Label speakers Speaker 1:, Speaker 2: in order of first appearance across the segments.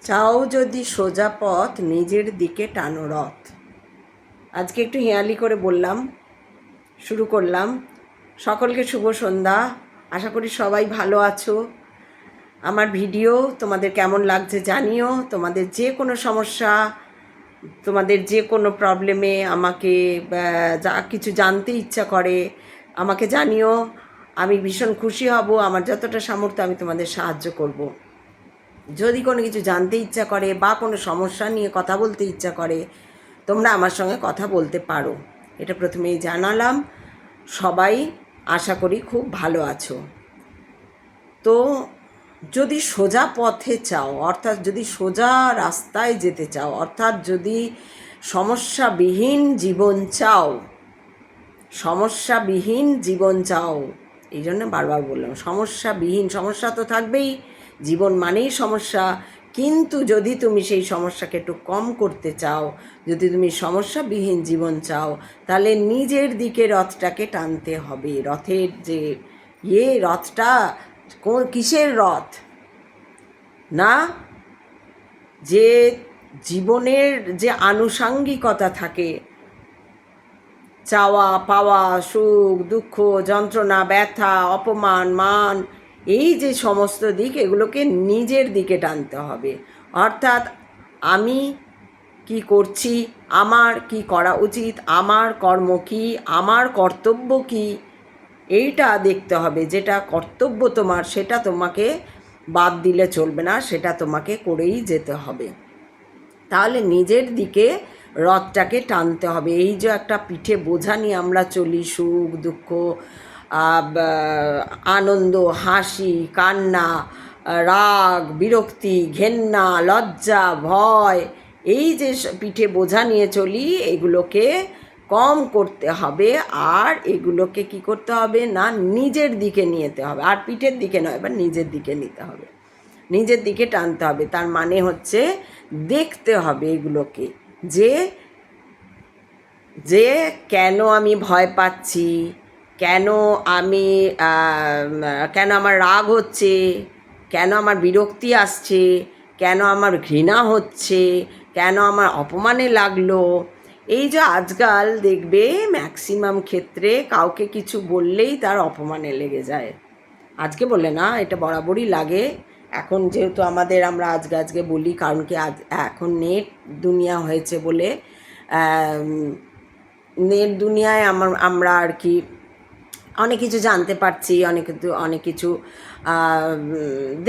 Speaker 1: চাও যদি সোজা পথ, নিজের দিকে টানো রথ। আজকে একটু হেঁয়ালি করে বললাম, শুরু করলাম। সকলকে শুভ সন্ধ্যা। আশা করি সবাই ভালো আছো। আমার ভিডিও তোমাদের কেমন লাগছে জানিও। তোমাদের যে কোনো সমস্যা, তোমাদের যে কোনো প্রবলেমে আমাকে যা কিছু জানতে ইচ্ছা করে আমাকে জানিও। আমি ভীষণ খুশি হব। আমার যতটা সামর্থ্য আমি তোমাদের সাহায্য করব। যদি কোনো কিছু জানতে ইচ্ছা করে বা কোনো সমস্যা নিয়ে কথা বলতে ইচ্ছা করে, তোমরা আমার সঙ্গে কথা বলতে পারো। এটা প্রথমেই জানালাম। সবাই আশা করি খুব ভালো আছো। তো যদি সোজা পথে চাও, অর্থাৎ যদি সোজা রাস্তায় যেতে চাও, অর্থাৎ যদি সমস্যাবিহীন জীবন চাও, সমস্যাবিহীন জীবন চাও, এই জন্য বারবার বললাম সমস্যাবিহীন। সমস্যা তো থাকবেই, জীবন মানেই সমস্যা। কিন্তু যদি তুমি সেই সমস্যাকে একটু কম করতে চাও, যদি তুমি সমস্যাবিহীন জীবন চাও, তাহলে নিজের দিকে রথটাকে টানতে হবে। রথের যে রথটা কিসের রথ? না, যে জীবনের যে আনুষাঙ্গিকতা থাকে, চাওয়া পাওয়া, সুখ দুঃখ, যন্ত্রণা ব্যথা, অপমান মান, এই যে সমস্ত দিক, এগুলোকে নিজের দিকে টানতে হবে। অর্থাৎ আমি কি করছি, আমার কি করা উচিত, আমার কর্ম কি, আমার কর্তব্য কি, এইটা দেখতে হবে। যেটা কর্তব্য তোমার, সেটা তোমাকে বাদ দিলে চলবে না, সেটা তোমাকে করেই যেতে হবে। তাহলে নিজের দিকে রথটাকে টানতে হবে। এই যে একটা পিঠে বোঝা নিয়ে আমরা চলি, সুখ দুঃখ, আনন্দ, হাসি, কান্না, রাগ, বিরক্তি, ঘেন্না, লজ্জা, ভয়, এই যে পিঠে বোঝা নিয়ে চলি, এগুলোকে কম করতে হবে। আর এগুলোকে কি করতে হবে না, নিজের দিকে নিতে হবে। আর পিঠের দিকে নয়, এবার নিজের দিকে নিতে হবে, নিজের দিকে টানতে হবে। তার মানে হচ্ছে দেখতে হবে এগুলোকে, যে যে কেন আমি ভয় পাচ্ছি, কেন আমি কেন আমার রাগ হচ্ছে, কেন আমার বিরক্তি আসছে, কেন আমার ঘৃণা হচ্ছে, কেন আমার অপমানে লাগলো। এই যে আজকাল দেখবে ম্যাক্সিমাম ক্ষেত্রে কাউকে কিছু বললেই তার অপমানে লেগে যায়। আজকে বলে না, এটা বরাবরই লাগে। এখন যেহেতু আমরা আজকে বলি, কারণ কি এখন নেট দুনিয়া হয়েছে বলে, নেট দুনিয়ায় আমরা আর কি অনেক কিছু জানতে পারছি, অনেক কিছু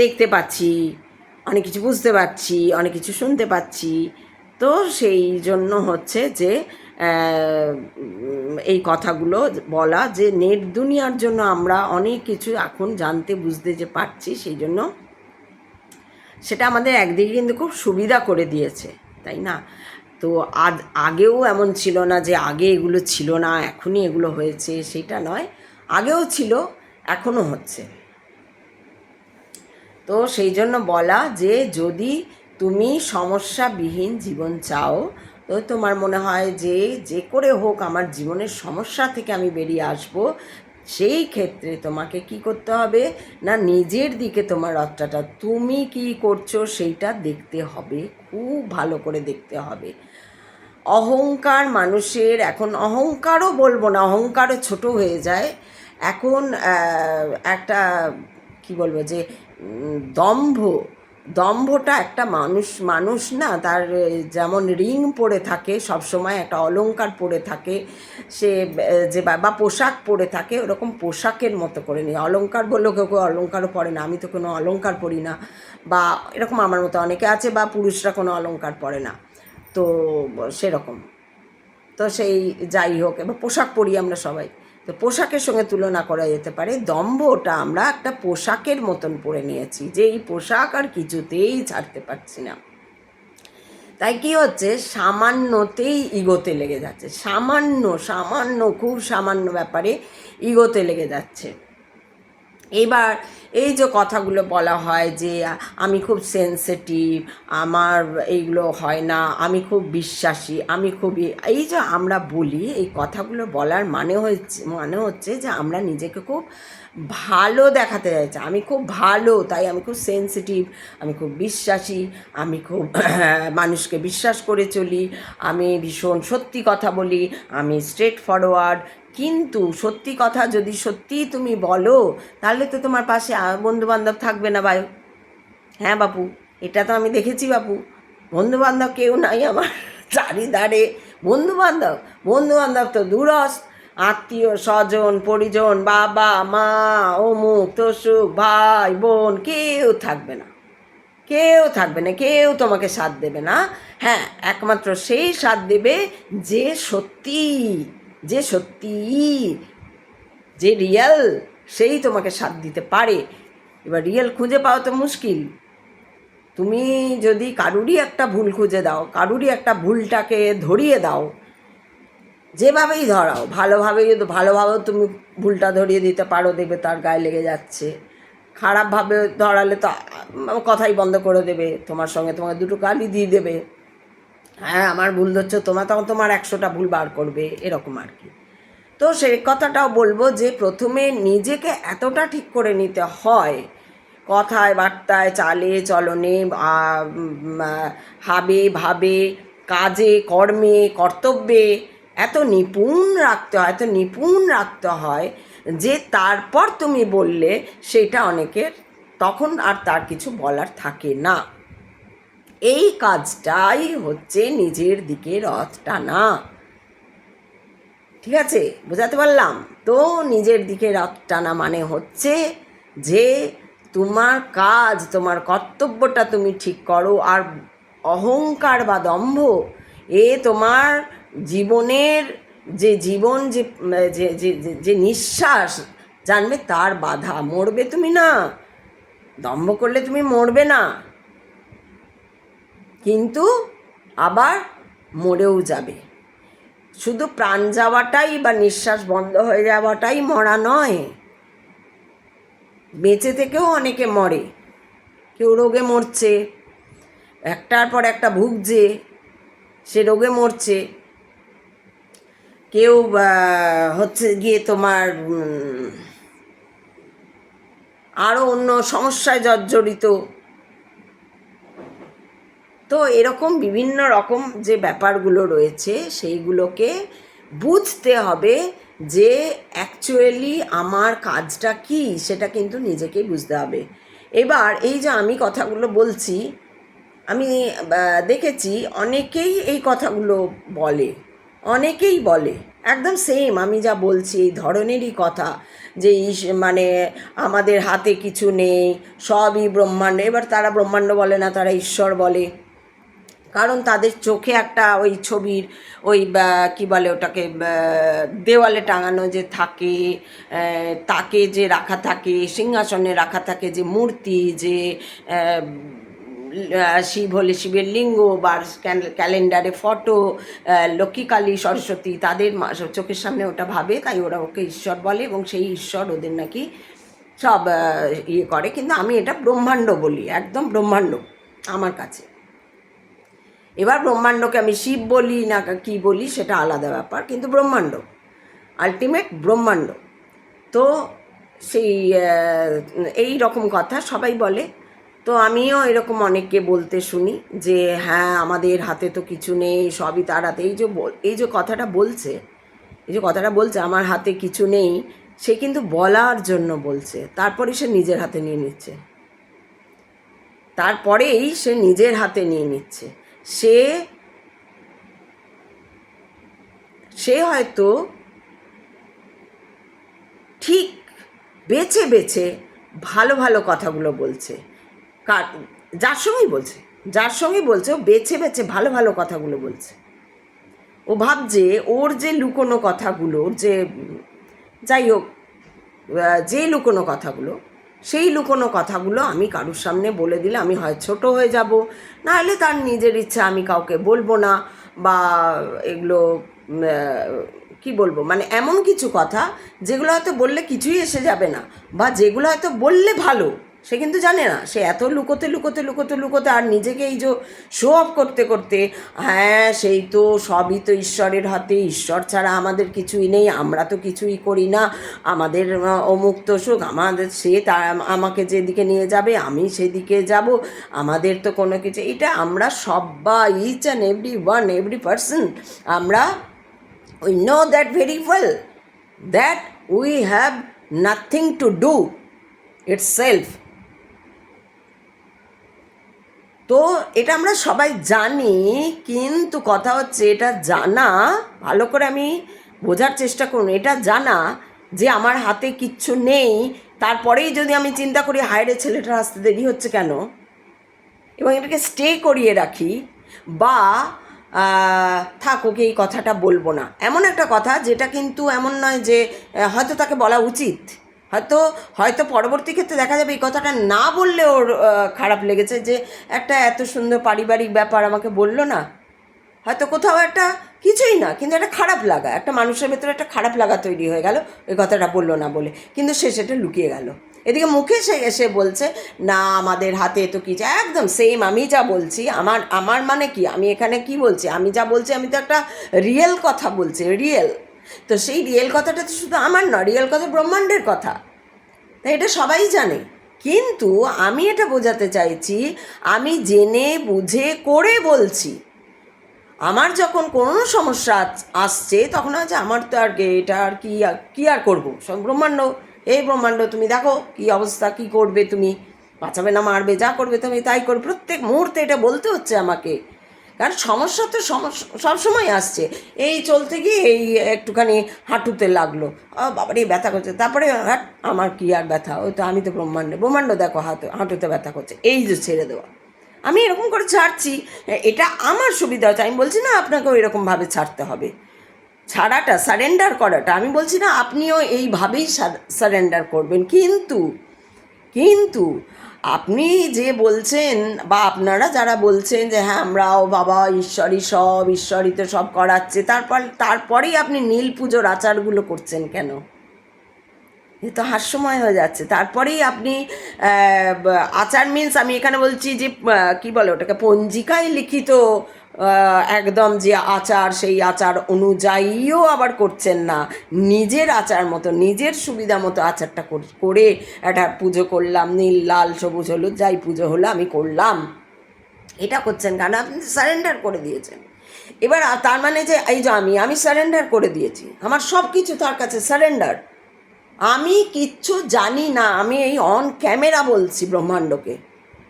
Speaker 1: দেখতে পাচ্ছি, অনেক কিছু বুঝতে পারছি, অনেক কিছু শুনতে পাচ্ছি। তো সেই জন্য হচ্ছে যে এই কথাগুলো বলা, যে নেট দুনিয়ার জন্য আমরা অনেক কিছু এখন জানতে বুঝতে যে পারছি, সেই জন্য সেটা আমাদের একদিকে কিন্তু খুব সুবিধা করে দিয়েছে, তাই না? তো আগেও এমন ছিল না যে আগে এগুলো ছিল না এখনই এগুলো হয়েছে, সেটা নয়। আগেও ছিল, এখনও হচ্ছে। তো সেই জন্য বলা যে যদি তুমি সমস্যাবিহীন জীবন চাও, তো তোমার মনে হয় যে যে করে হোক আমার জীবনের সমস্যা থেকে আমি বেরিয়ে আসব, সেই ক্ষেত্রে তোমাকে কি করতে হবে না, নিজের দিকে তোমার রথটা, তুমি কি করছো সেইটা দেখতে হবে, খুব ভালো করে দেখতে হবে। অহংকার মানুষের, এখন অহংকারও বলবো না, অহংকারও ছোট হয়ে যায় এখন। একটা কি বলবো, যে দম্ভ, দম্ভটা একটা মানুষ না, তার যেমন রিং পরে থাকে সবসময়, একটা অলংকার পরে থাকে সে, যে বা পোশাক পরে থাকে, ওরকম পোশাকের মতো করে নিয়ে অলংকার বললেও কেউ কেউ অলংকারও পরে না, আমি তো কোনো অলংকার পরি না, বা এরকম আমার মতো অনেকে আছে, বা পুরুষরা কোনো অলংকার পরে না, তো সেরকম। তো সেই যাই হোক, এবার পোশাক পরি আমরা সবাই, তো পোশাকের সঙ্গে তুলনা করা যেতে পারে। দম্ভটা আমরা একটা পোশাকের মতন পরে নিয়েছি, যে এই পোশাক আর কিছুতেই ছাড়তে পারছি না। তাই কি হচ্ছে, সামান্যতেই ইগোতে লেগে যাচ্ছে, সামান্য খুব সামান্য ব্যাপারে ইগোতে লেগে যাচ্ছে। এবার এই যে কথাগুলো বলা হয় যে আমি খুব সেনসিটিভ, আমার এইগুলো হয় না, আমি খুব বিশ্বাসী, আমি খুবই, এই যে আমরা বলি এই কথাগুলো বলার মানে হচ্ছে যে আমরা নিজেকে খুব ভালো দেখাতে চাইছি, আমি খুব ভালো, তাই আমি খুব সেনসিটিভ, আমি খুব বিশ্বাসী, আমি খুব মানুষকে বিশ্বাস করে চলি, আমি ভীষণ সত্যি কথা বলি, আমি স্ট্রেট ফরওয়ার্ড। কিন্তু সত্যি কথা যদি সত্যিই তুমি বলো, তাহলে তো তোমার পাশে বন্ধুবান্ধব থাকবে না ভাই। হ্যাঁ বাপু, এটা তো আমি দেখেছি বাপু, বন্ধুবান্ধব কেউ নাই আমার চারিধারে। বন্ধুবান্ধব বন্ধুবান্ধব তো দূরস্থ, আত্মীয় স্বজন পরিজন, বাবা মা, অমুক তসুক, ভাই বোন, কেউ থাকবে না, কেউ থাকবে না, কেউ তোমাকে সাথ দেবে না। হ্যাঁ, একমাত্র সেই সাথ দেবে যে সত্যি, যে সত্যি, যে রিয়েল, সেই তোমাকে সাথ দিতে পারে। এবার রিয়েল খুঁজে পাওয়া তো মুশকিল। তুমি যদি কারুরই একটা ভুল খুঁজে দাও, কারুরই একটা ভুলটাকে ধরিয়ে দাও, যেভাবেই ধরাও, ভালোভাবেও তুমি ভুলটা ধরিয়ে দিতে পারো, দেখবে তার গায়ে লেগে যাচ্ছে। খারাপভাবে ধরালে তো কথাই বন্ধ করে দেবে, তোমার সঙ্গে তোমাকে দুটো গালি দিয়ে দেবে। হ্যাঁ, আমার ভুল ধরছো তোমার, তখন তোমার 100টা ভুল বার করবে, এরকম আর কি। তো সেই কথাটাও বলবো যে প্রথমে নিজেকে এতটা ঠিক করে নিতে হয়, কথায় বার্তায় চালে চলনে, হাবে ভাবে, কাজে কর্মে কর্তব্যে এত নিপুণ রাখতে হয় যে তারপর তুমি বললে সেটা অনেকের তখন আর তার কিছু বলার থাকে না। এই কাজটাই হচ্ছে নিজের দিকে রথ টানা। ঠিক আছে, বোঝাতে পারলাম তো? নিজের দিকে রথ টানা মানে হচ্ছে যে তোমার কাজ, তোমার কর্তব্যটা তুমি ঠিক করো, আর অহংকার বা দম্ভ এ তোমার জীবনের যে জীবন যে যে যে যে- যে নিঃশ্বাস জানবে তার বাধা। মরবে তুমি না, দম্ভ করলে তুমি মরবে না, কিন্তু আবার মরেও যাবে। শুধু প্রাণ যাওয়াটাই বা নিঃশ্বাস বন্ধ হয়ে যাওয়াটাই মরা নয়, বেঁচে থেকেও অনেকে মরে। কেউ রোগে মরছে, একটার পর একটা ভুগছে, সে রোগে মরছে। কেউ হচ্ছে গিয়ে তোমার আরও অন্য সমস্যায় জর্জরিত। তো এরকম বিভিন্ন রকম যে ব্যাপারগুলো রয়েছে সেইগুলোকে বুঝতে হবে যে অ্যাকচুয়ালি আমার কাজটা কি, সেটা কিন্তু নিজেকেই বুঝতে হবে। এবার এই যে আমি কথাগুলো বলছি, আমি দেখেছি অনেকেই এই কথাগুলো বলে, অনেকেই বলে একদম সেম আমি যা বলছি এই ধরনেরই কথা, যে মানে আমাদের হাতে কিছু নেই, সবই ব্রহ্মাণ্ড। এবার তারা ব্রহ্মাণ্ড বলে না, তারা ঈশ্বর বলে, কারণ তাদের চোখে একটা ওই ছবির ওই কী বলে ওটাকে, দেওয়ালে টাঙানো যে থাকে, তাকে যে রাখা থাকে, সিংহাসনে রাখা থাকে যে মূর্তি, যে শিব হলে শিবের লিঙ্গ, বা ক্যালেন্ডারে ফটো, লক্ষ্মী কালী সরস্বতী, তাদের চোখের সামনে ওটা ভাবে, তাই ওরা ওকে ঈশ্বর বলে, এবং সেই ঈশ্বর ওদের নাকি সব ইয়ে করে। কিন্তু আমি এটা ব্রহ্মাণ্ড বলি, একদম ব্রহ্মাণ্ড আমার কাছে। এবার ব্রহ্মাণ্ডকে আমি শিব বলি না কি বলি সেটা আলাদা ব্যাপার, কিন্তু ব্রহ্মাণ্ড, আলটিমেট ব্রহ্মাণ্ড। তো সেই এই রকম কথা সবাই বলে। তো আমিও এরকম অনেককে বলতে শুনি যে হ্যাঁ আমাদের হাতে তো কিছু নেই, সবই তার হাতে। এই যে কথাটা বলছে, আমার হাতে কিছু নেই, সে কিন্তু বলার জন্য বলছে, তারপরে সে নিজের হাতে নিয়ে নিচ্ছে, তারপরেই সে নিজের হাতে নিয়ে নিচ্ছে। সে সে হয়তো ঠিক বেছে বেছে ভালো ভালো কথাগুলো বলছে, যার সঙ্গেই বলছে ও বেছে বেছে ভালো ভালো কথাগুলো বলছে। ও ভাবছে ওর যে লুকোনো কথাগুলো, যে যাই হোক, যে লুকোনো কথাগুলো, সেই লুকোনো কথাগুলো আমি কারুর সামনে বলে দিলে আমি হয় ছোট হয়ে যাব, নাহলে তার নিজের ইচ্ছা আমি কাউকে বলবো না, বা এগুলো কি কি বলবো, মানে এমন কিছু কথা যেগুলো হয়তো বললে কিছুই এসে যাবে না, বা যেগুলো হয়তো বললে ভালো, সে কিন্তু জানে না, সে এত লুকোতে লুকোতে লুকোতে লুকোতে আর নিজেকে এই যে শো অফ করতে করতে, হ্যাঁ সেই তো সবই তো ঈশ্বরের হাতে, ঈশ্বর ছাড়া আমাদের কিছুই নেই, আমরা তো কিছুই করি না, আমাদের অমুক তো সুখ, আমাদের সে তার আমাকে যেদিকে নিয়ে যাবে আমি সেদিকে যাব, আমাদের তো কোনো কিছু, এটা আমরা সবাই, each and every one, every person, আমরা we know that very well that we have nothing to do itself. তো এটা আমরা সবাই জানি, কিন্তু কথা হচ্ছে এটা জানা, ভালো করে আমি বোঝার চেষ্টা করুন, এটা জানা যে আমার হাতে কিচ্ছু নেই, তারপরেই যদি আমি চিন্তা করি হায়রে ছেলেটার আসতে দেরি হচ্ছে কেন, এবং এটাকে স্টে করিয়ে রাখি, বা থাক ওকে এই কথাটা বলবো না, এমন একটা কথা যেটা কিন্তু এমন নয় যে হয়তো তাকে বলা উচিত, হয়তো হয়তো পরবর্তী ক্ষেত্রে দেখা যাবে এই কথাটা না বললে ওর খারাপ লেগেছে, যে একটা এত সুন্দর পারিবারিক ব্যাপার আমাকে বললো না, হয়তো কোথাও একটা কিছুই না, কিন্তু একটা খারাপ লাগা, একটা মানুষের ভেতরে একটা খারাপ লাগা তৈরি হয়ে গেল ওই কথাটা বললো না বলে, কিন্তু সে সেটা লুকিয়ে গেল। এদিকে মুখে সে এসে বলছে না আমাদের হাতে তো কি, একদম সেম আমি যা বলছি, আমার আমার মানে কি, আমি এখানে কি বলছি, আমি যা বলছি আমি তো একটা রিয়েল কথা বলছি, রিয়েল, তো সেই রিয়েল কথাটা তো শুধু আমার নয়, রিয়েল কথা ব্রহ্মাণ্ডের কথা, তাই এটা সবাই জানে, কিন্তু আমি এটা বোঝাতে চাইছি আমি জেনে বুঝে করে বলছি। আমার যখন কোনো সমস্যা আসছে তখন আছে আমার তো আর এটা আর কি আর করবো, সব ব্রহ্মাণ্ড, এই ব্রহ্মাণ্ড তুমি দেখো কি অবস্থা, কি করবে তুমি, বাঁচাবে না মারবে, যা করবে তুমি তাই করবে, প্রত্যেক মুহূর্তে এটা বলতে হচ্ছে আমাকে, কারণ সমস্যা তো সবসময় আসছে। এই চলতে গিয়ে এই একটুখানি হাঁটুতে লাগলো, বাবারে ব্যথা করছে, তারপরে আমার কি আর ব্যথা, ওই তো আমি তো ব্রহ্মাণ্ড দেখো হাঁটুতে ব্যথা করছে, এই যে ছেড়ে দেওয়া, আমি এরকম করে ছাড়ছি, এটা আমার সুবিধা হচ্ছে, আমি বলছি না আপনাকেও এরকমভাবে ছাড়তে হবে, ছাড়াটা সারেন্ডার করাটা আমি বলছি না আপনিও এইভাবেই সারেন্ডার করবেন, কিন্তু কিন্তু আপনি যে বলছেন বা আপনারা যারা বলছেন যে হ্যাঁ আমরাও বাবা ঈশ্বরই তো সব করাচ্ছে, তারপরেই আপনি নীল পুজোর আচারগুলো করছেন কেন, এ তো হাস্যময় হয়ে যাচ্ছে। তারপরেই আপনি আচার মিন্স আমি এখানে বলছি যে কি বলে ওটাকে, পঞ্জিকায় লিখিত একদম যে আচার, সেই আচার অনুযায়ীও আবার করছেন না, নিজের আচার মতো নিজের সুবিধা মতো আচারটা করে একটা পুজো করলাম, নীল লাল সবুজ হলুদ যাই পুজো হলো আমি করলাম, এটা করছেন কেন, আপনি সারেন্ডার করে দিয়েছেন। এবার তার মানে যে এই যে আমি সারেন্ডার করে দিয়েছি, আমার সব কিছু তার কাছে সারেন্ডার, আমি কিচ্ছু জানি না, আমি এই অন ক্যামেরা বলছি ব্রহ্মাণ্ডকে,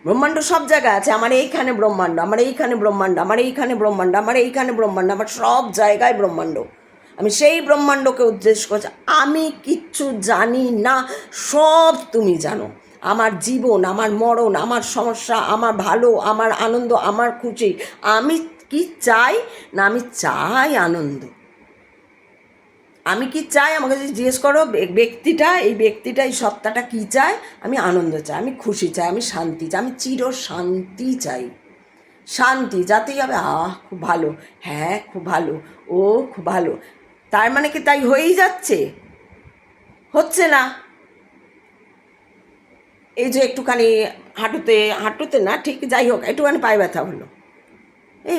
Speaker 1: ব্রহ্মাণ্ড সব জায়গায় আছে, আমার এইখানে ব্রহ্মাণ্ড, আমার এইখানে ব্রহ্মাণ্ড, আমার এইখানে ব্রহ্মাণ্ড, আমার এইখানে ব্রহ্মাণ্ড, আমার সব জায়গায় ব্রহ্মাণ্ড, আমি সেই ব্রহ্মাণ্ডকে উদ্দেশ্য করছি, আমি কিচ্ছু জানি না, সব তুমি জানো, আমার জীবন, আমার মরণ, আমার সমস্যা, আমার ভালো, আমার আনন্দ, আমার খুশি, আমি কি চাই না, আমি চাই আনন্দ, আমি কি চাই আমাকে যদি জিজ্ঞেস করো এই ব্যক্তিটা এই সত্তাটা কী চায়, আমি আনন্দ চাই, আমি খুশি চাই, আমি শান্তি চাই, আমি চির শান্তি চাই, শান্তি যাতেই হবে, খুব ভালো, হ্যাঁ খুব ভালো, ও খুব ভালো, তার মানে কি তাই হয়েই যাচ্ছে, হচ্ছে না, এই যে একটুখানি হাঁটুতে না ঠিক যাই হোক একটুখানি পায়ে ব্যথা হলো, এই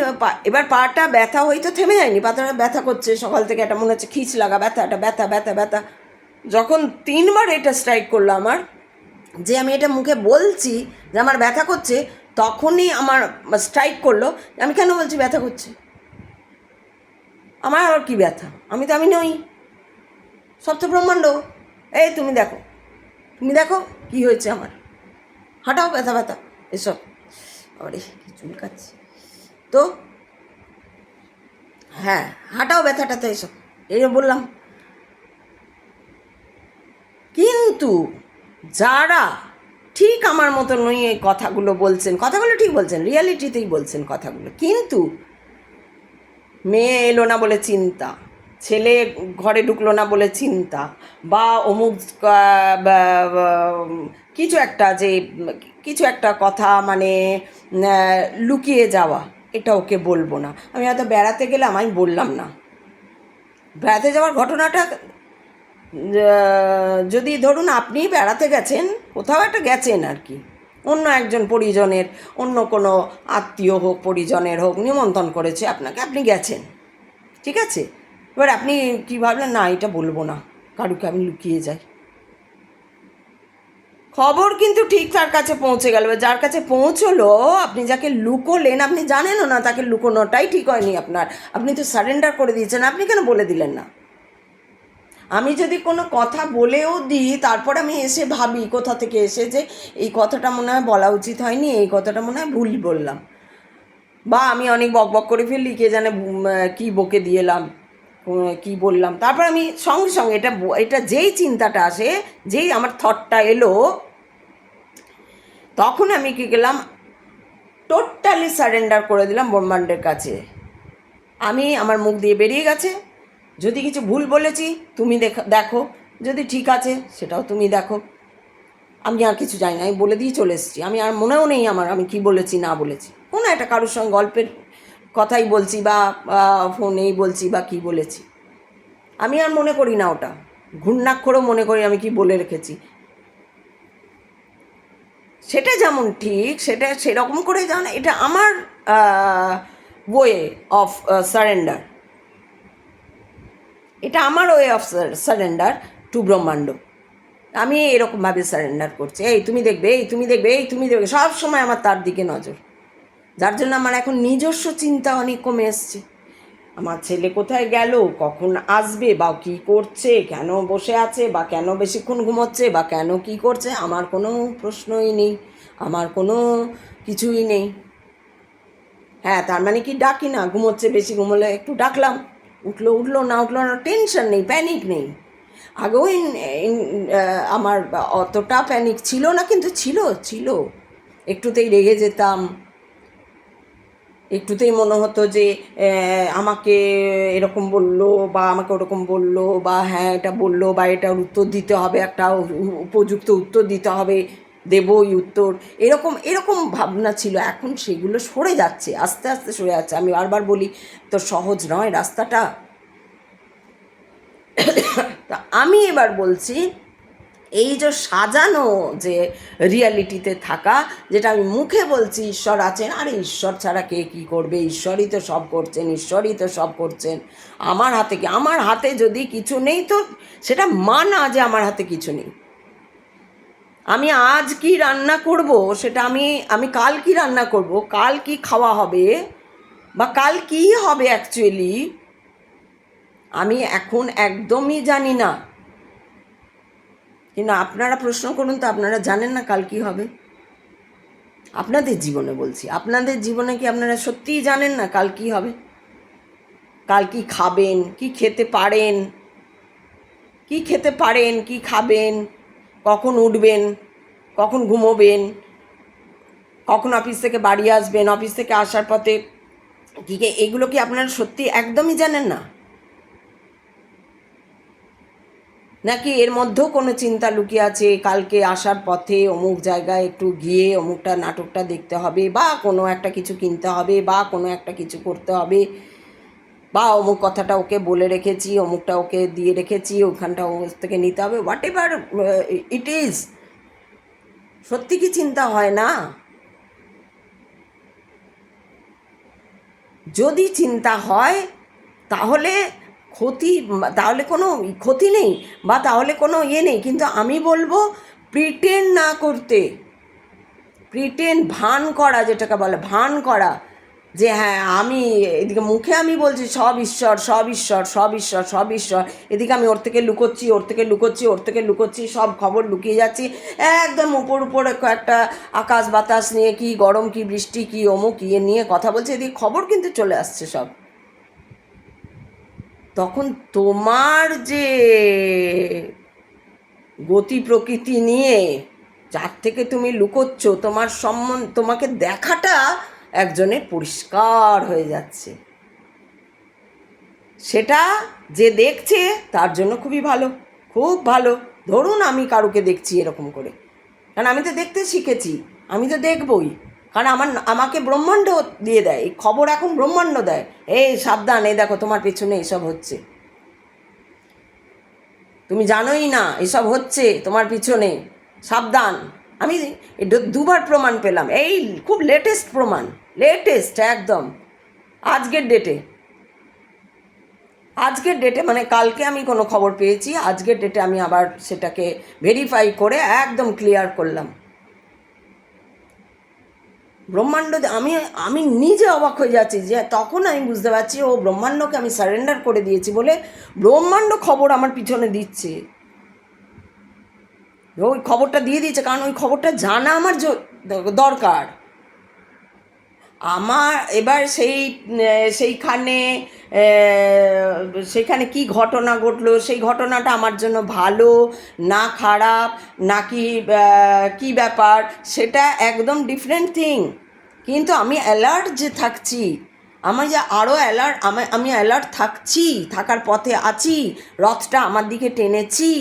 Speaker 1: এবার পাটা ব্যথা হয়ে তো থেমে যায়নি, পাটা ব্যথা করছে সকাল থেকে, একটা মনে হচ্ছে খিচ লাগা ব্যথা, একটা ব্যথা ব্যথা ব্যথা, যখন 3বার এটা স্ট্রাইক করলো আমার, যে আমি এটা মুখে বলছি যে আমার ব্যথা করছে, তখনই আমার স্ট্রাইক করলো, আমি কেন বলছি ব্যথা করছে, আমার আর কি ব্যথা, আমি নই, সব তো ব্রহ্মাণ্ড, এই তুমি দেখো কি হয়েছে আমার, হাঁটাও ব্যথা ব্যথা এসব, আরে কি চুলকাচ্ছে, তো হ্যাঁ হাঁটাও ব্যথাটা তো এসব, এই বললাম, কিন্তু যারা ঠিক আমার মতো নই এই কথাগুলো বলছেন, কথাগুলো ঠিক বলছেন, রিয়ালিটিতেই বলছেন কথাগুলো, কিন্তু মেয়ে এলো না বলে চিন্তা, ছেলে ঘরে ঢুকলো না বলে চিন্তা, বা অমুক কিছু একটা কথা মানে লুকিয়ে যাওয়া, এটা ওকে বলবো না, আমি হয়তো বেড়াতে গেলাম আমি বললাম না, বেড়াতে যাওয়ার ঘটনাটা যদি ধরুন আপনি বেড়াতে গেছেন, কোথাও একটা গেছেন আর কি, অন্য একজন পরিজনের, অন্য কোনো আত্মীয় হোক, পরিজনের হোক, নিমন্ত্রণ করেছে আপনাকে, আপনি গেছেন, ঠিক আছে। এবার আপনি কী ভাবলেন, না এটা বলবো না, কারুকে আমি লুকিয়ে যাই। খবর কিন্তু ঠিক তার কাছে পৌঁছে গেল, যার কাছে পৌঁছলো, আপনি যাকে লুকোলেন আপনি জানেনও না তাকে লুকোনোটাই ঠিক হয়নি আপনার, আপনি তো সারেন্ডার করে দিয়েছেন, আপনি কেন বলে দিলেন না? আমি যদি কোনো কথা বলেও দিই, তারপর আমি এসে ভাবি কোথা থেকে এসে যে এই কথাটা মনে হয় বলা উচিত হয়নি, এই কথাটা মনে হয় ভুল বললাম, বা আমি অনেক বক বক করে ফেললি, কে জানে কী বকে দিয়েলাম, কী বললাম, তারপর আমি সঙ্গে সঙ্গে এটা যেই চিন্তাটা আসে, যেই আমার থটটা এলো, তখন আমি কী করলাম, টোটালি সারেন্ডার করে দিলাম ব্রহ্মাণ্ডের কাছে। আমি আমার মুখ দিয়ে বেরিয়ে গেছে, যদি কিছু ভুল বলেছি তুমি দেখো, যদি ঠিক আছে সেটাও তুমি দেখো, আমি আর কিছু জানি না, আমি বলে দিয়ে চলে এসেছি, আমি আর মনেও নেই আমার আমি কি বলেছি না বলেছি, কোনো একটা কারোর সঙ্গে গল্পের কথাই বলছি বা ফোনেই বলছি বা কি বলেছি, আমি আর মনে করি না, ওটা ঘূর্ণাক্ষরও মনে করি আমি কি বলে রেখেছি। সেটা যেমন ঠিক, সেটা সেরকম করে জান, এটা আমার ওয়ে অফ সারেন্ডার, এটা আমার ওয়ে অফ সারেন্ডার টু ব্রহ্মাণ্ড। আমি এরকমভাবে সারেন্ডার করছি, এই তুমি দেখবে, এই তুমি দেখবে, এই তুমি দেখবে, সব সময় আমার তার দিকে নজর, যার জন্য আমার এখন নিজস্ব চিন্তা অনেক কমে এসছে। আমার ছেলে কোথায় গেল, কখন আসবে, বা কী করছে, কেন বসে আছে, বা কেন বেশিক্ষণ ঘুমোচ্ছে, বা কেন কী করছে, আমার কোনো প্রশ্নই নেই, আমার কোনো কিছুই নেই। হ্যাঁ, তার মানে কি ডাকি না, ঘুমোচ্ছে, বেশি ঘুমোলে একটু ডাকলাম, উঠলো উঠলো, না উঠলো না, টেনশন নেই, প্যানিক নেই। আগেও আমার অতটা প্যানিক ছিল না, কিন্তু ছিল ছিল, একটুতেই রেগে যেতাম, একটুতেই মনে হতো যে আমাকে এরকম বললো বা আমাকে ওরকম বললো, বা হ্যাঁ এটা বললো, বা এটার উত্তর দিতে হবে, একটা উপযুক্ত উত্তর দিতে হবে, দেবই উত্তর, এরকম এরকম ভাবনা ছিল। এখন সেগুলো সরে যাচ্ছে, আস্তে আস্তে সরে যাচ্ছে। আমি বারবার বলি তো সহজ নয় রাস্তাটা। তা আমি এবার বলছি, এই যে সাজানো যে রিয়ালিটিতে থাকা, যেটা আমি মুখে বলছি ঈশ্বর আছেন, আরে ঈশ্বর ছাড়া কে কী করবে, ঈশ্বরই তো সব করছেন, ঈশ্বরই তো সব করছেন, আমার হাতে কি, আমার হাতে যদি কিছু নেই তো সেটা মানা যে আমার হাতে কিছু নেই। আমি আজ কি রান্না করব সেটা আমি কাল কি রান্না করব, কাল কি খাওয়া হবে, বা কাল কী হবে অ্যাকচুয়ালি আমি এখন একদমই জানি না। কিন্তু আপনারা প্রশ্ন করুন তো, আপনারা জানেন না কাল কী হবে? আপনাদের জীবনে বলছি, আপনাদের জীবনে কি আপনারা সত্যিই জানেন না কাল কী হবে? কাল কি খাবেন, কি খেতে পারেন, কি খেতে পারেন, কি খাবেন, কখন উঠবেন, কখন ঘুমোবেন, কখন অফিস থেকে বাড়ি আসবেন, অফিস থেকে আসার পথে কী, এগুলো কি আপনারা সত্যি একদমই জানেন না? নাকি এর মধ্যেও কোনো চিন্তা লুকিয়ে আছে, কালকে আসার পথে অমুক জায়গায় একটু গিয়ে অমুকটা নাটকটা দেখতে হবে, বা কোনো একটা কিছু কিনতে হবে, বা কোনো একটা কিছু করতে হবে, বা অমুক কথাটা ওকে বলে রেখেছি, অমুকটা ওকে দিয়ে রেখেছি, ওখানটা ওর থেকে নিতে হবে, হোয়াট এভার ইট ইজ। সত্যি কি চিন্তা হয় না? যদি চিন্তা হয় তাহলে তাহলে কোনো ক্ষতি নেই, বা তাহলে কোনো ইয়ে নেই, কিন্তু আমি বলবো প্রিটেন্ড না করতে, প্রিটেন্ড ভান করা, যেটাকে বলে ভান করা, যে হ্যাঁ আমি এদিকে মুখে আমি বলছি সব ঈশ্বর সব ঈশ্বর সব ঈশ্বর সব ঈশ্বর, এদিকে আমি ওর থেকে লুকোচ্ছি, ওর থেকে লুকোচ্ছি, ওর থেকে লুকোচ্ছি, সব খবর লুকিয়ে যাচ্ছি, একদম উপর উপরে একটা আকাশ বাতাস নিয়ে, কি গরম কি বৃষ্টি কি অমুক ইয়ে নিয়ে কথা বলছে, এদিকে খবর কিন্তু চলে আসছে সব। তখন তোমার যে গতি প্রকৃতি নিয়ে যার থেকে তুমি লুকোচ্ছ, তোমাকে দেখাটা একজনের পরিষ্কার হয়ে যাচ্ছে, সেটা যে দেখছে তার জন্য খুবই ভালো, খুব ভালো। ধরুন আমি কারুকে দেখছি এরকম করে, কারণ আমি তো দেখতে শিখেছি, আমি তো দেখবই, কারণ আমাকে ব্রহ্মাণ্ড দিয়ে দেয় এই খবর, এখন ব্রহ্মাণ্ড দেয়, এই সাবধান, এই দেখো তোমার পেছনে এসব হচ্ছে, তুমি জানোই না এসব হচ্ছে তোমার পিছনে, সাবধান। আমি এটা দুবার প্রমাণ পেলাম, এই খুব লেটেস্ট প্রমাণ, লেটেস্ট একদম, আজকের ডেটে, আজকের ডেটে মানে কালকে আমি কোনো খবর পেয়েছি, আজকের ডেটে আমি আবার সেটাকে ভেরিফাই করে একদম ক্লিয়ার করলাম। ব্রহ্মাণ্ড, আমি আমি নিজে অবাক হয়ে যাচ্ছি যে তখন আমি বুঝতে পারছি ও ব্রহ্মাণ্ডকে আমি সারেন্ডার করে দিয়েছি বলে ব্রহ্মাণ্ড খবর আমার পিছনে দিচ্ছে, ওই খবরটা দিয়ে দিয়েছে, কারণ ওই খবরটা জানা আমার দরকার। আমার এবার সেইখানে সেখানে কি ঘটনা ঘটলো, সেই ঘটনাটা আমার জন্য ভালো না খারাপ নাকি কি ব্যাপার, সেটা একদম ডিফারেন্ট থিং। কিন্তু আমি অ্যালার্ট যে থাকছি, আমি যে আরও অ্যালার্ট, আমি অ্যালার্ট থাকছি, থাকার পথে আছি, রথটা আমার দিকে টেনেছি,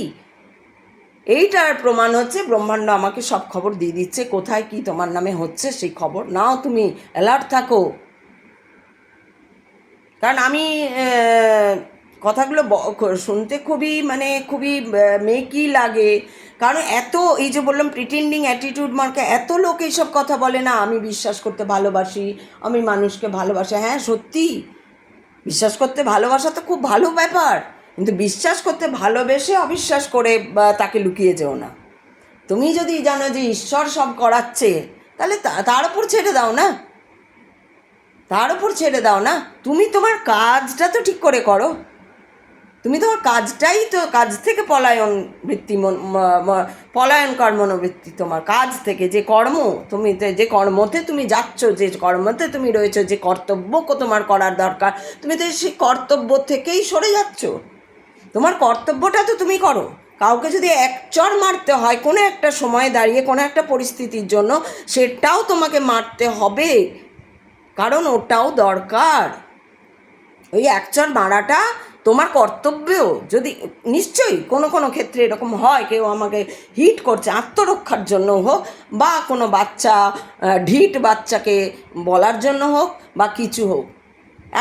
Speaker 1: এইটার প্রমাণ হচ্ছে ব্রহ্মাণ্ড আমাকে সব খবর দিয়ে দিচ্ছে, কোথায় কি তোমার নামে হচ্ছে সেই খবর নাও, তুমি অ্যালার্ট থাকো। কারণ আমি কথাগুলো শুনতে খুবই মানে খুবই মেকি লাগে, কারণ এত এই যে বললাম প্রিটেন্ডিং অ্যাটিটিউড মার্কা, এত লোক এইসব কথা বলে না আমি বিশ্বাস করতে ভালোবাসি, আমি মানুষকে ভালোবাসি। হ্যাঁ সত্যি, বিশ্বাস করতে ভালোবাসা তো খুব ভালো ব্যাপার, কিন্তু বিশ্বাস করতে ভালোবেসে অবিশ্বাস করে তাকে লুকিয়ে যেও না। তুমি যদি জানো যে ঈশ্বর সব করাচ্ছে, তাহলে তার উপর ছেড়ে দাও না, তার উপর ছেড়ে দাও না। তুমি তোমার কাজটা তো ঠিক করে করো, তুমি তোমার কাজটাই তো, কাজ থেকে পলায়ন বৃত্তি, পলায়ন কর্মনবৃত্তি, তোমার কাজ থেকে যে কর্ম, তুমি যে কর্মতে তুমি যাচ্ছ, যে কর্মতে তুমি রয়েছো, যে কর্তব্য তোমার করার দরকার, তুমি তো সেই কর্তব্য থেকেই সরে যাচ্ছ। তোমার কর্তব্যটা তো তুমি করো। কাউকে যদি এক চড় মারতে হয় কোনো একটা সময়ে দাঁড়িয়ে, কোনো একটা পরিস্থিতির জন্য, সেটাও তোমাকে মারতে হবে, কারণ ওটাও দরকার। ওই এক চড় মারাটা তোমার কর্তব্যও, যদি নিশ্চয়ই কোনো কোনো ক্ষেত্রে এরকম হয় কেউ আমাকে হিট করছে আত্মরক্ষার জন্য হোক, বা কোনো বাচ্চা ঢিট বাচ্চাকে বলার জন্য হোক, বা কিছু হোক।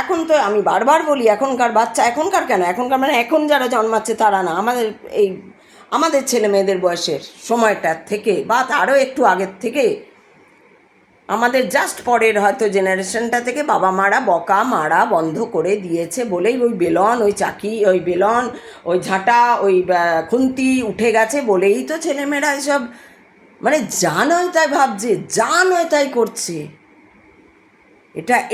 Speaker 1: এখন তো আমি বারবার বলি এখনকার বাচ্চা, এখনকার কেন, এখনকার মানে এখন যারা জন্মাচ্ছে তারা না, আমাদের ছেলে মেয়েদের বয়সের সময়টার থেকে বা তারও একটু আগের থেকে, আমাদের জাস্ট পরের হয়তো জেনারেশনটা থেকে বাবা মারা বকা মারা বন্ধ করে দিয়েছে বলেই ওই বেলন, ওই চাকি, ওই বেলন, ওই ঝাঁটা, ওই খুন্তি উঠে গেছে বলেই তো ছেলেমেয়েরা এসব মানে যা নয় তাই ভাবছে, যা নয় তাই করছে।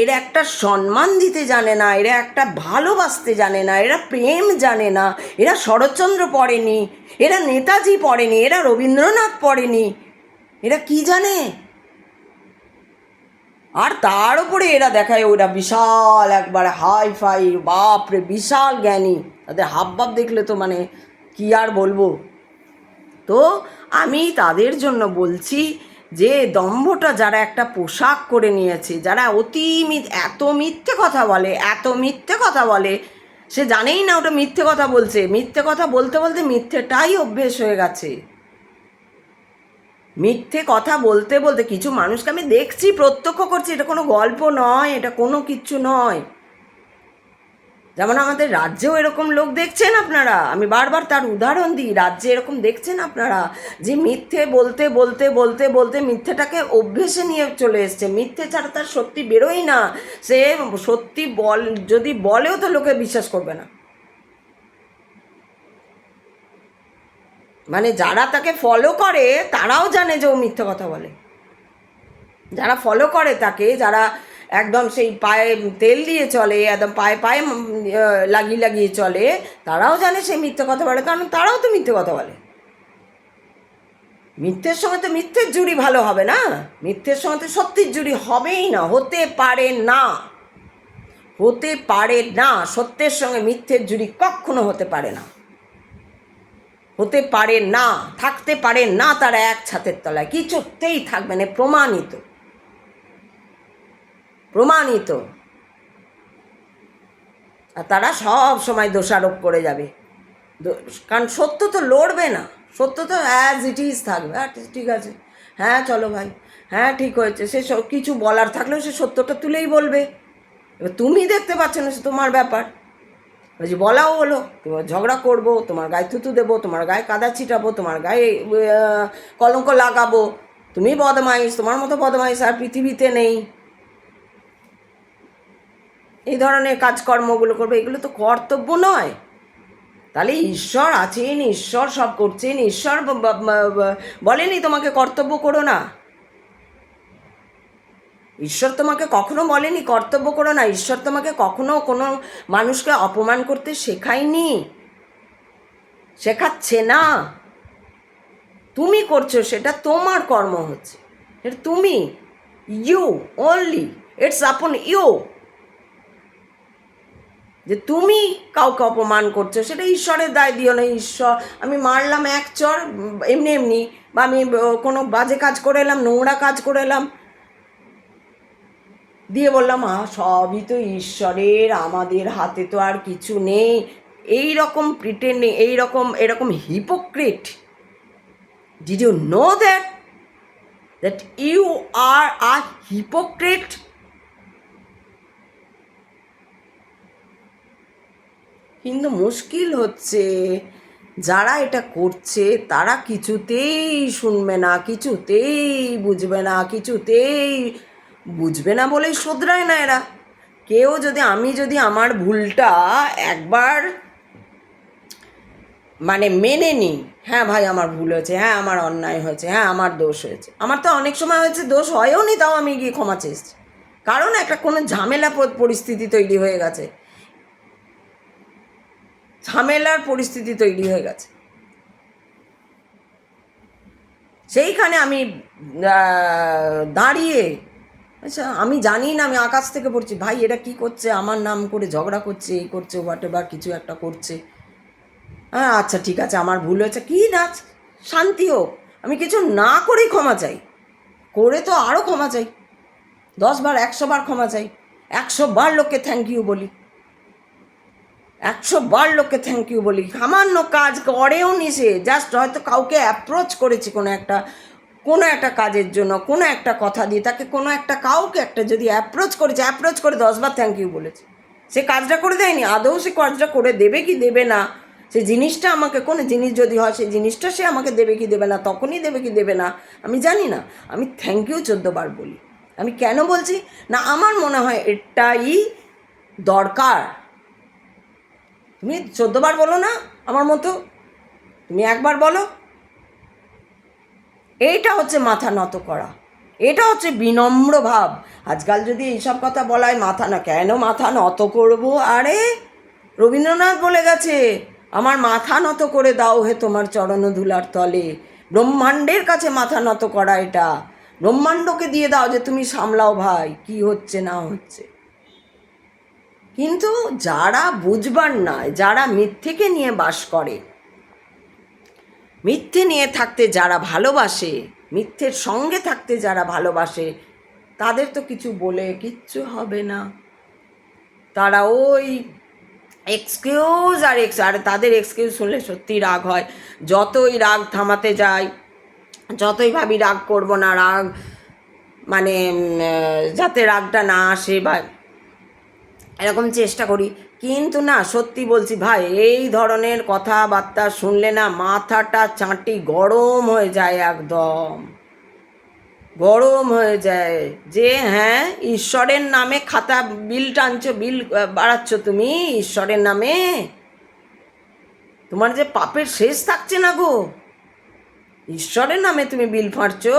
Speaker 1: এরা একটা সম্মান দিতে জানে না, এরা একটা ভালোবাসতে জানে না, এরা প্রেম জানে না, এরা শরৎচন্দ্র পড়েনি, এরা নেতাজি পড়েনি, এরা রবীন্দ্রনাথ পড়েনি, এরা কি জানে? আর তার উপরে এরা দেখায় ওরা বিশাল একবারে হাই ফাই, বাপরে বিশাল জ্ঞানী, তাদের হাবভাব দেখলে তো মানে কি আর বলবো। তো আমি তাদের জন্য বলছি যে দম্ভটা যারা একটা পোশাক করে নিয়েছে, যারা এত মিথ্যে কথা বলে, এত মিথ্যে কথা বলে, সে জানেই না ওটা মিথ্যে কথা বলছে, মিথ্যে কথা বলতে বলতে মিথ্যেটাই অভ্যেস হয়ে গেছে। মিথ্যে কথা বলতে বলতে কিছু মানুষকে আমি দেখছি, প্রত্যক্ষ করছি, এটা কোনো গল্প নয়, এটা কোনো কিচ্ছু নয়। যেমন আমাদের রাজ্যেও এরকম লোক দেখছেন আপনারা, আমি বারবার তার উদাহরণ দিই, রাজ্যে এরকম দেখছেন আপনারা যে মিথ্যে বলতে বলতে বলতে বলতে মিথ্যেটাকে অভ্যেসে নিয়ে চলে এসছে, মিথ্যে ছাড়া তার সত্যি বেরোই না, সে সত্যি যদি বলেও তো লোকে বিশ্বাস করবে না। মানে যারা তাকে ফলো করে তারাও জানে যে ও মিথ্যে কথা বলে, যারা ফলো করে তাকে, যারা একদম সেই পায়ে তেল দিয়ে চলে, একদম পায়ে পায়ে লাগিয়ে লাগিয়ে চলে, তারাও জানে সে মিথ্যে কথা বলে, কারণ তারাও তো মিথ্যে কথা বলে। মিথ্যের সঙ্গে তো মিথ্যের জুড়ি ভালো হবে না, মিথ্যের সঙ্গে তো সত্যির জুড়ি হবেই না, হতে পারে না, হতে পারে না, সত্যের সঙ্গে মিথ্যের জুড়ি কখনো হতে পারে না, হতে পারে না, থাকতে পারে না, তারা এক ছাতের তলায় কিছুতেই থাকবে না, প্রমাণিত, প্রমাণিত। আর তারা সব সময় দোষারোপ করে যাবে, কারণ সত্য তো লড়বে না, সত্য তো অ্যাজ ইট ইজ থাকবে। হ্যাঁ ঠিক আছে, হ্যাঁ চলো ভাই, হ্যাঁ ঠিক হয়েছে, সে কিছু বলার থাকলেও সে সত্যটা তুলেই বলবে। এবার তুমি দেখতে পাচ্ছ না, সে তোমার ব্যাপার, বলছি বলাও হলো, তোমার ঝগড়া করবো, তোমার গায়ে থুতু দেবো, তোমার গায়ে কাদা ছিটাবো, তোমার গায়ে কলঙ্ক লাগাবো, তুমি বদমাইশ, তোমার মতো বদমাইশ আর পৃথিবীতে নেই, এই ধরনের কাজকর্মগুলো করবে। এগুলো তো কর্তব্য নয়। তাহলে ঈশ্বর আছেন, ঈশ্বর সব করছেন, ঈশ্বর বলেনি তোমাকে কর্তব্য করো না। ঈশ্বর তোমাকে কখনো বলেনি কর্তব্য করো না। ঈশ্বর তোমাকে কখনো কোনো মানুষকে অপমান করতে শেখায়নি, শেখাচ্ছে না। তুমি করছো, সেটা তোমার কর্ম হচ্ছে, এটা তুমি, you only, it's upon you. যে তুমি কাউকে অপমান করছো সেটা ঈশ্বরের দায় দিও না। ঈশ্বর, আমি মারলাম এক চর এমনি এমনি, বা আমি কোনো বাজে কাজ করে এলাম, নোংরা কাজ করে এলাম, দিয়ে বললাম সবই তো ঈশ্বরের, আমাদের হাতে তো আর কিছু নেই, এই রকম প্রিটেন্ডিং, এরকম hypocrite. Did you know that you are a hypocrite? কিন্তু মুশকিল হচ্ছে যারা এটা করছে তারা কিছুতেই শুনবে না, কিছুতেই বুঝবে না, কিছুতেই বুঝবে না বলেই শোধরায় না এরা। কেউ যদি, আমি যদি আমার ভুলটা একবার মানে মেনে নিই, হ্যাঁ ভাই আমার ভুল হয়েছে, হ্যাঁ আমার অন্যায় হয়েছে, হ্যাঁ আমার দোষ হয়েছে, আমার তো অনেক সময় হয়েছে দোষ হয়ও নি, তাও আমি গিয়ে ক্ষমা চেয়েছি, কারণ একটা কোনো ঝামেলা পরিস্থিতি তৈরি হয়ে গেছে, ঝামেলার পরিস্থিতি তৈরি হয়ে গেছে, সেইখানে আমি দাঁড়িয়ে, আচ্ছা আমি জানি না, আমি আকাশ থেকে পড়ছি, ভাই এরা কি করছে, আমার নাম করে ঝগড়া করছে, এই করছে, হোয়াট এভার কিছু একটা করছে, হ্যাঁ আচ্ছা ঠিক আছে আমার ভুল হয়েছে, কি না, শান্তি হোক, আমি কিছু না করেই ক্ষমা চাই, করে তো আরও ক্ষমা চাই, 10 বার 100 বার ক্ষমা চাই, 100 বার লোককে থ্যাংক ইউ বলি, 100 বার লোককে থ্যাংক ইউ বলি, সামান্য কাজ করেও নি সে, জাস্ট হয়তো কাউকে অ্যাপ্রোচ করেছি কোনো একটা কাজের জন্য, কোনো একটা কথা দিয়ে তাকে, কোনো একটা কাউকে একটা যদি অ্যাপ্রোচ করেছে, অ্যাপ্রোচ করে 10 বার থ্যাংক ইউ বলেছে, সে কাজটা করে দেয়নি, আদৌ সে কাজটা করে দেবে কি দেবে না, সে জিনিসটা আমাকে, কোনো জিনিস যদি হয় সেই জিনিসটা সে আমাকে দেবে কি দেবে না, তখনই দেবে কি দেবে না আমি জানি না, আমি থ্যাংক ইউ 14 বার বলি। আমি কেন বলছি না, আমার মনে হয় এটাই দরকার। তুমি 14 বার বলো না আমার মতো, তুমি একবার বলো, এইটা হচ্ছে মাথা নত করা, এটা হচ্ছে বিনম্র ভাব। আজকাল যদি এইসব কথা বলা হয়, মাথা না, কেন মাথা নত করবো? আরে রবীন্দ্রনাথ বলে গেছে, আমার মাথা নত করে দাও হে তোমার চরণধুলার তলে, ব্রহ্মাণ্ডের কাছে মাথা নত করা, এটা ব্রহ্মাণ্ডকে দিয়ে দাও যে তুমি সামলাও ভাই কি হচ্ছে না হচ্ছে। কিন্তু যারা বুঝবার নয়, যারা মিথ্যেকে নিয়ে বাস করে, মিথ্যে নিয়ে থাকতে যারা ভালোবাসে, মিথ্যের সঙ্গে থাকতে যারা ভালোবাসে, তাদের তো কিছু বলে কিচ্ছু হবে না, তারা ওই এক্সকিউজ আর তাদের এক্সকিউজ শুনলে সত্যি রাগ হয়। যতই রাগ থামাতে যাই, যতই ভাবি রাগ করব না, রাগ মানে যাতে রাগটা না আসে বা এরকম চেষ্টা করি, কিন্তু না, সত্যি বলছি ভাই, এই ধরনের কথাবার্তা শুনলে না মাথাটা চাঁটি গরম হয়ে যায়, একদম গরম হয়ে যায়। যে হ্যাঁ ঈশ্বরের নামে খাতা বিল টানছো, বিল বাড়াচ্ছ তুমি ঈশ্বরের নামে, তোমার যে পাপের শেষ থাকছে না গো, ঈশ্বরের নামে তুমি বিল ফাঁড়ছো,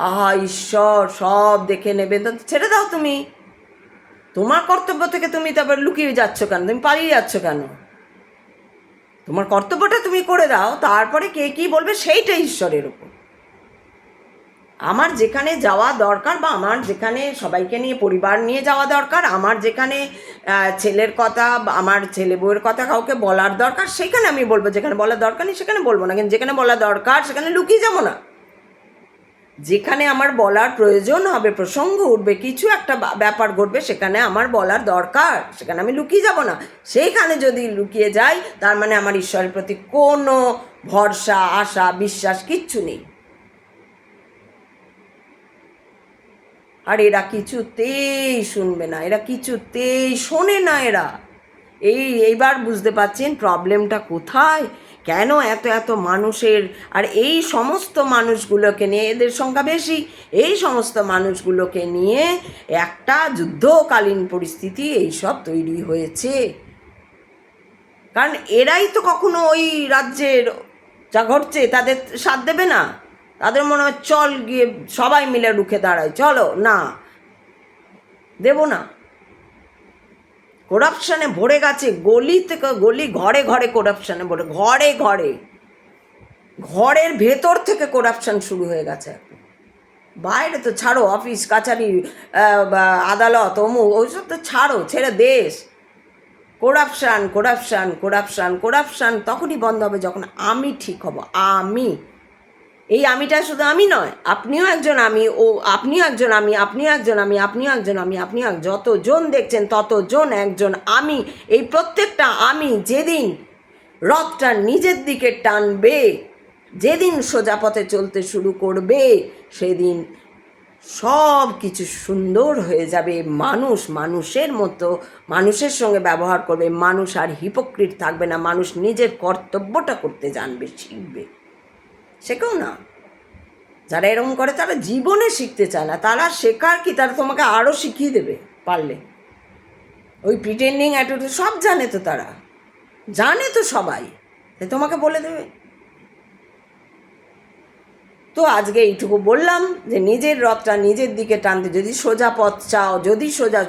Speaker 1: আহা ঈশ্বর সব দেখে নেবে, তো ছেড়ে দাও তুমি, তোমার কর্তব্য থেকে তুমি তারপর লুকিয়ে যাচ্ছ কেন, তুমি পালিয়ে যাচ্ছ কেন? তোমার কর্তব্যটা তুমি করে দাও, তারপরে কে কী বলবে সেইটা ঈশ্বরের উপর। আমার যেখানে যাওয়া দরকার, বা আমার যেখানে সবাইকে নিয়ে পরিবার নিয়ে যাওয়া দরকার, আমার যেখানে ছেলের কথা বা আমার ছেলে বউয়ের কথা কাউকে বলার দরকার, সেখানে আমি বলবো, যেখানে বলার দরকার নেই সেখানে বলবো না, কিন্তু যেখানে বলা দরকার সেখানে লুকিয়ে যাবো না। যেখানে আমার বলার প্রয়োজন হবে, প্রসঙ্গ উঠবে, কিছু একটা ব্যাপার ঘটবে, সেখানে আমার বলার দরকার, সেখানে আমি লুকিয়ে যাব না। সেইখানে যদি লুকিয়ে যাই, তার মানে আমার ঈশ্বরের প্রতি কোনো ভরসা, আশা, বিশ্বাস কিচ্ছু নেই। আর এরা কিছুতেই শুনবে না, এরা কিছুতেই শোনে না, এরা এইবার বুঝতে পারছেন প্রবলেমটা কোথায়, কেন এত এত মানুষের। আর এই সমস্ত মানুষগুলোকে নিয়ে, এদের সংখ্যা বেশি, এই সমস্ত মানুষগুলোকে নিয়ে একটা যুদ্ধকালীন পরিস্থিতি এইসব তৈরি হয়েছে। কারণ এরাই তো কখনো ওই রাজ্যের যা ঘটছে তাদের সাথ দেবে না। তাদের মনে হয় চল গিয়ে সবাই মিলে রুখে দাঁড়ায়, চলো না, দেব না। করাপশানে ভরে গেছে, গলি থেকে গলি, ঘরে ঘরে করাপশানে ভরে, ঘরে ঘরে, ঘরের ভেতর থেকে করাপশান শুরু হয়ে গেছে। বাইরে তো ছাড়ো, অফিস কাছারি, আদালত, অমুক, ওইসব তো ছাড়ো, ছেড়ে দেশ। করাপশান করাপশান করাপশান করাপশান তখনই বন্ধ হবে যখন আমি ঠিক হব। আমি, এই আমিটা শুধু আমি নয়, আপনিও একজন আমি, ও আপনিও একজন আমি, আপনিও একজন আমি, আপনিও একজন আমি, আপনিও যতজন দেখছেন ততজন একজন আমি। এই প্রত্যেকটা আমি যেদিন রথটা নিজের দিকে টানবে, যেদিন সোজা পথে চলতে শুরু করবে, সেদিন সব কিছু সুন্দর হয়ে যাবে। মানুষ মানুষের মতো মানুষের সঙ্গে ব্যবহার করবে, মানুষ আর হিপোক্রিট থাকবে না, মানুষ নিজের কর্তব্যটা করতে জানবে, শিখবে। শেখো না, যারা এরকম করে তারা জীবনে শিখতে চায় না। তারা শেখার কি, তারা তোমাকে আরও শিখিয়ে দেবে পারলে। ওই প্রিটেন্ডিং অ্যাটিটিউড সব জানে তো, তারা জানে তো সবাই, তোমাকে বলে দেবে। তো আজকে এইটুকু বললাম যে নিজের রথটা নিজের দিকে টানতে, যদি সোজা পথ চাও,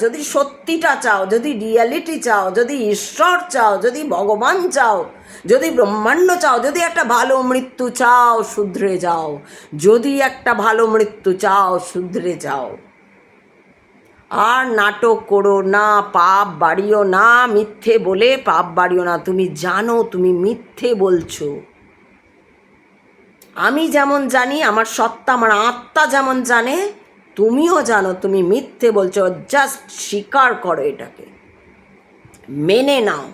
Speaker 1: যদি সত্যিটা চাও, যদি রিয়ালিটি চাও, যদি ঈশ্বর চাও, যদি ভগবান চাও, যদি ব্রহ্মাণ্ড চাও, যদি একটা ভালো মৃত্যু চাও, শুধরে যাও। যদি একটা ভালো মৃত্যু চাও, শুধরে যাও। আর নাটক করো না, পাপ বাড়িও না, মিথ্যে বলে পাপ বাড়িও না। তুমি জানো তুমি মিথ্যে বলছো। আমি যেমন জানি, আমার সত্তা, আমার আত্মা যেমন জানে, তুমিও জানো তুমি মিথ্যে বলছো। জাস্ট স্বীকার করো, এটাকে মেনে নাও।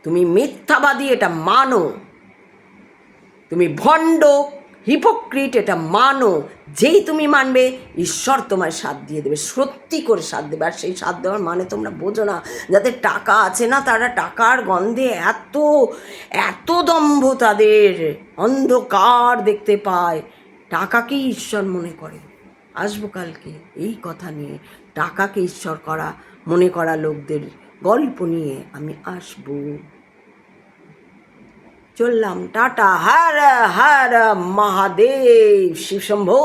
Speaker 1: তুমি মিথ্যাবাদী, এটা মানো। তুমি ভণ্ড, হিপোক্রিট, এটা মানো। যেই তুমি মানবে, ঈশ্বর তোমার সাথ দিয়ে দেবে, সত্যি করে সাথ দেবে। আর সেই সাথ দেওয়ার মানে তোমরা বোঝো না। যাদের টাকা আছে না, তারা টাকার গন্ধে এত এত দম্ভ, তাদের অন্ধকার দেখতে পায়, টাকাকেই ঈশ্বর মনে করে। আসবো কালকে এই কথা নিয়ে, টাকাকে ঈশ্বর মনে করা লোকদের গল্প নিয়ে আমি আসবো। চললাম, টাটা, হর হর মহাদেব, শিব শম্ভো।